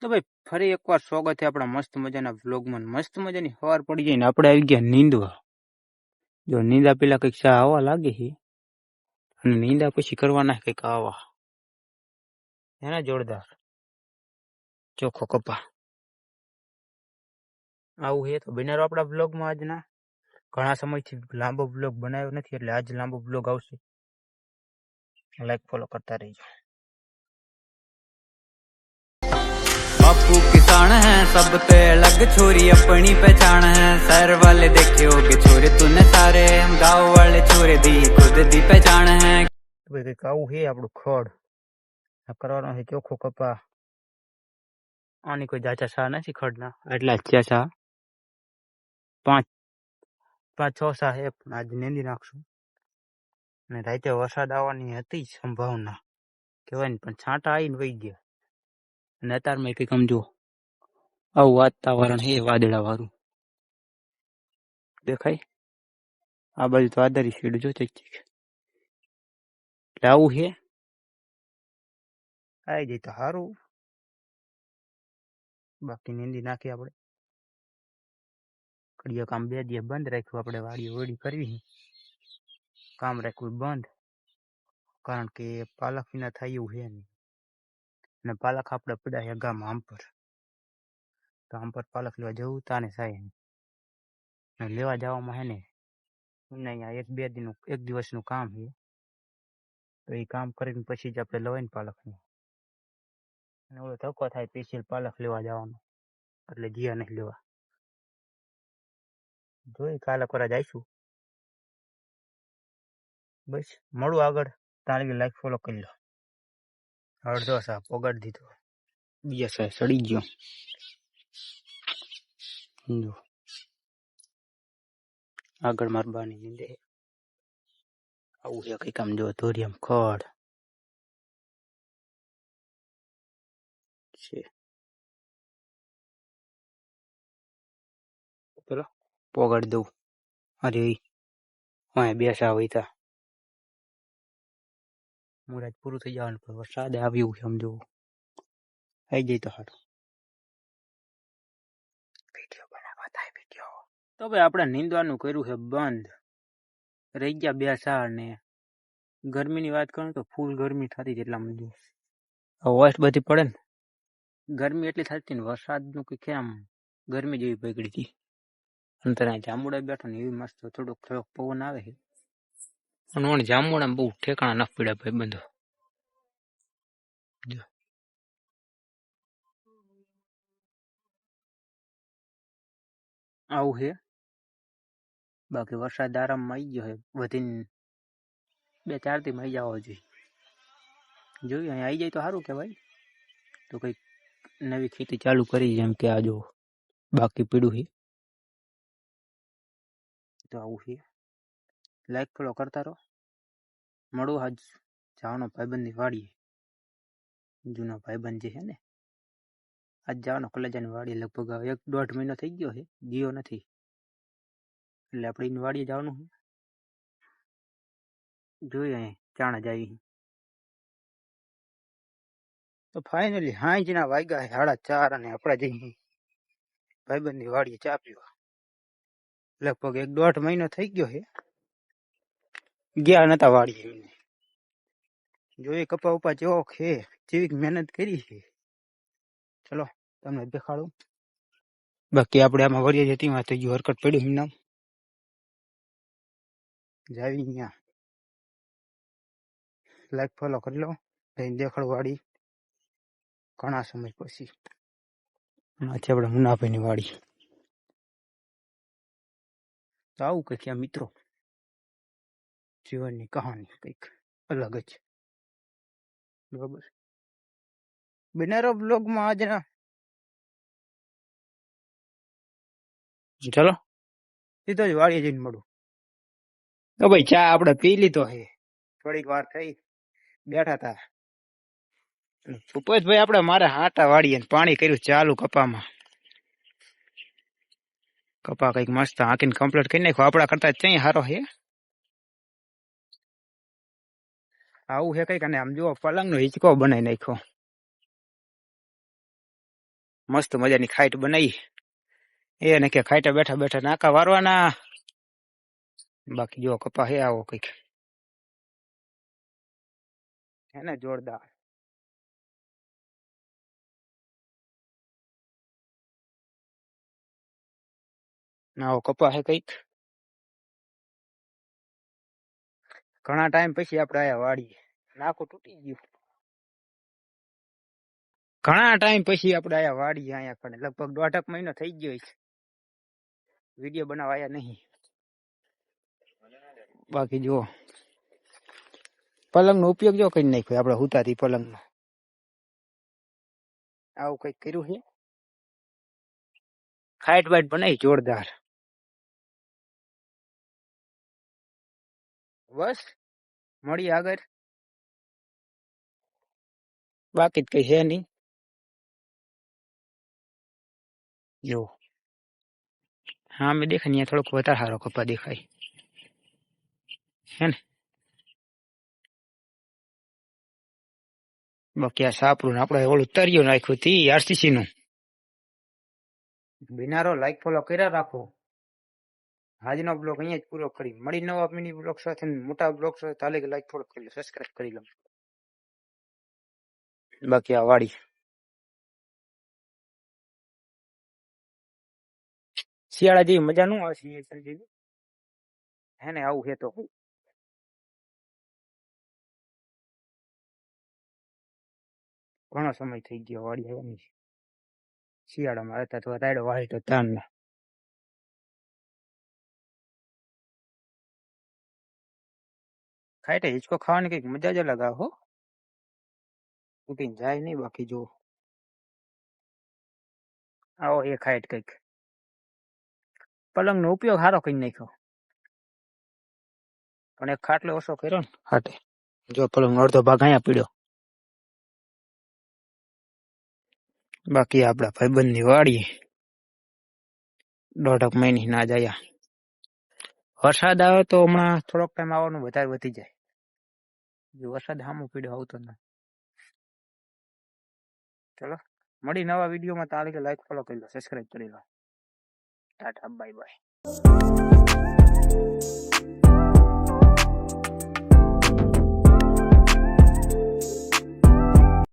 તો ભાઈ ફરી એકવાર સ્વાગત છે આપણા મસ્ત મજાના વ્લોગમાં. મસ્ત મજાની સવાર પડી જાય ને આપણે આવી ગયા નીંદવા. જો નીંદા પેલા કંઈક સા આવવા લાગે છે અને નીંદા પછી કરવાના કંઈક આવા એના જોરદાર ચોખ્ખો કપા આવું છે. તો બિનારો આપણા વ્લોગમાં આજના ઘણા સમયથી લાંબો વ્લોગ બનાવ્યો નથી, એટલે આજ લાંબો વ્લોગ આવશે. લાઈક ફોલો કરતા રહીજો. बापू किसान है सब पे अलग छोरी अपनी पहचान है। शहर वाले देखे होगे छोरे तूने सारे, हम गाँव वाले छोरे दी खुद दी पहचान है। ભાઈ કંઈક આવું છે આપણું ખડ. આ કરવાનો છે ચોખ્ખો કપા. આની કોઈ જાચા સા નથી ખડના, એટલા જ સા પાંચ છ સા છે, પણ આજે નીંદી નાખશું. અને રાતે વરસાદ આવવાની હતી સંભાવના કહેવાય ને, પણ છાંટા આવીને વહી ગયા. અને અત્યારમાં કંઈક આમ જો આવું વાતાવરણ છે વાદળા વાળું દેખાય. આ બાજુ તો આધારી શેડ જો એટલે આવું છે. આવી જાય તો સારું, બાકી નીંદી નાખી આપણે. કડિયો કામ 2 દિવસ બંધ રાખ્યું આપણે, વાડી ઓળી કરવી, કામ રાખ્યું બંધ, કારણ કે પાલક વિના થાય એવું છે નહીં. અને પાલક આપણે પડ્યા છે ગામ આમ પર, તો આમ પર પાલક લેવા જવું તાને થાય ને લેવા જવામાં હે ને અહીંયા 1-2 દિનનું 1 દિવસનું કામ છે. તો એ કામ કરીને પછી જ આપણે લવાય ને પાલકનું. અને ઓલો ધક્કો થાય સ્પેશિયલ પાલક લેવા જવાનો, એટલે ગયા નહીં લેવા. જોઈ કાલે કરા જઈશું. બસ મળું આગળ. તાળી લાઈક ફોલો કરી લો. અડધો સા પગાડી દીધો, બીજા સા સડી ગયો. જો આગળ મારબાની નીંદે આવું છે કંઈક આમ. જો ધોરિયમ ખડ છે, પેલો પોગાડી દઉં. અરે હા 2 સા વહીતા મુરાજ પૂરું થઈ જવાનું, પણ વરસાદ આવ્યું છે સમજો. આવી જાય તો સારું. વિડીયો બનાવવા થાય વિડીયો. તો ભાઈ આપણે નીંદવાનું કર્યું છે બંધ. રહી ગયા 2 સા. ને ગરમીની વાત કરું તો ફૂલ ગરમી થતી હતી. એટલા મને વોઇસ બધી પડે ને, ગરમી એટલી થતી ને વરસાદનું કંઈક આમ ગરમી જેવી પકડી હતી. અંતર જાંબુડા બેઠો ને એવી મસ્ત થોડોક પવન આવે છે. અને જાંબુડા બહુ ઠેકાણા નથી પડ્યા ભાઈ બંધો. આવું છે. બાકી વરસાદ આરામમાં આવી ગયો છે, વધીને 2-4 દી આવી જવો જોઈએ. જોઈએ અહીંયા આવી જાય તો સારું કહેવાય. તો કંઈક નવી ખેતી ચાલુ કરી, જેમ કે આ જો બાકી પીડું છે. તો આવું છે. લાઈક ફોલો કરતા રહો. મળું આજ જવાનો ભાઈબંધની વાડીએ. જૂનો ભાઈબંધ જે છે ને, આજ જવાનો કલેજાની વાડીએ. લગભગ 1-1.5 મહિનો થઈ ગયો છે ગયો નથી, એટલે આપણે એની વાડીએ જવાનું છે. જોઈએ અહીં ચાણા જાય. તો ફાઇનલી હાંજના વાગ્યા 4:30 અને આપણે જઈ ભાઈબંધની વાડીએ ચા પીવા. લગભગ 1-1.5 મહિનો થઈ ગયો છે ગયા નતા વાડીએ. જોઈએ કપા ઉપા જેવો છે, જેવી મહેનત કરી છે. ચલો તમને દેખાડું. બાકી આપણે આમાં વળીએ જતી માં થઈ ગયું હરકત પડ્યું નામ જાવી. અહીંયા લાઈક ફોલો કરી લો. દેખાડ વાડી ઘણા સમય પછી. આથી આપણે મુનાભાઈની વાડી. તો આવું કંઈક આ મિત્રો જીવનની કહાની કંઈક અલગ જ. બરોબર, બિનારો બ્લોગમાં આજના. ચલો સીધો જ વાડીએ જઈને મળું. તો ભાઈ ચા આપણે પી લીધો છે, થોડીક વાર થઈ બેઠા હતા. સુપેશભાઈ આપણે મારે હાટા વાડીએ પાણી કર્યું ચાલુ કપામાં. કપા કઈક મસ્ત હાંકીને કમ્પ્લીટ કરી નાખ્યો. આપણા કરતા ત્યાં સારો છે. આવું છે કઈક. અને આમ જુઓ પલંગ નો હિંચકો બનાવી નાખ્યો. મસ્ત મજાની ખાઈટ બનાવી એને કે ખાઈટા બેઠા બેઠા નાકા વારવાના. બાકી જો કપા હે આવો કઈક હે ને જોરદાર. આવો કપા હે કઈક ઘણા ટાઈમ પછી આપણે આયા વાડીએ. નાકું તૂટી ગયું. ઘણા ટાઈમ પછી આપણે આયા વાડીએ. અહીંયા કને લગભગ 1.5 મહિનો થઈ ગયો છે વિડીયો બનાવવા આયા નહીં. બાકી જો પલંગ નો ઉપયોગ જો કરી નાખ્યો આપણે હુતાથી પલંગ નો. આવું કઈક કર્યું છે. ખાઈટ બાઈટ બનાવી જોરદાર. બસ મળીએ આગળ. બાકી જ કઈ છે નહીં. જો હા મેં દેખાય અહીંયા થોડોક વધારે સારો કપા દેખાય હે ને. બાકી આ સાપરું ને આપણે ઓલું તરિયો નાખ્યું હતી આરસીસી નું. બિનારો લાઈક ફોલો કર્યા રાખો. આજનો બ્લોગ અહીંયા જ પૂરો કરી. મળી નવા મિની બ્લોગ સાથે મોટા બ્લોગ સાથે. તાલે કે લાઈક ફોલો કરી લો, સબસ્ક્રાઇબ કરી લો. બાકી આ વાડી શિયાળા જેવી મજા નું આવે છે હે ને. આવું છે તો ઘણો સમય થઈ ગયો વાડી આવવાની. શિયાળામાં હતા તો રાયડો વાળી તો તાન ના ખાઈટે હિંચકો ખાવાની કઈક મજા જ અલગ આવે હો. તૂટીને જાય નહીં. બાકી જો આવો એ ખાઈટ કઈક પલંગ નો ઉપયોગ સારો કરી નાખ્યો પણ એક ખાટલો ઓછો કર્યો ને ખાટે. જો પલંગ નો અડધો ભાગ અહીંયા પીડ્યો. બાકી આપડા ભાઈબંધ ની વાડી 1.5 મહિને ના જાય. વરસાદ આવે તો હમણાં થોડોક ટાઈમ આવવાનું વધારે વધી જાય. જો વરસાદ સામો પીડ્યો આવતો ના. ચલો મળી નવા વિડીયોમાં. તારે કે લાઈક ફોલો કરી લો, સબસ્ક્રાઇબ કરી લો. Tata bye bye.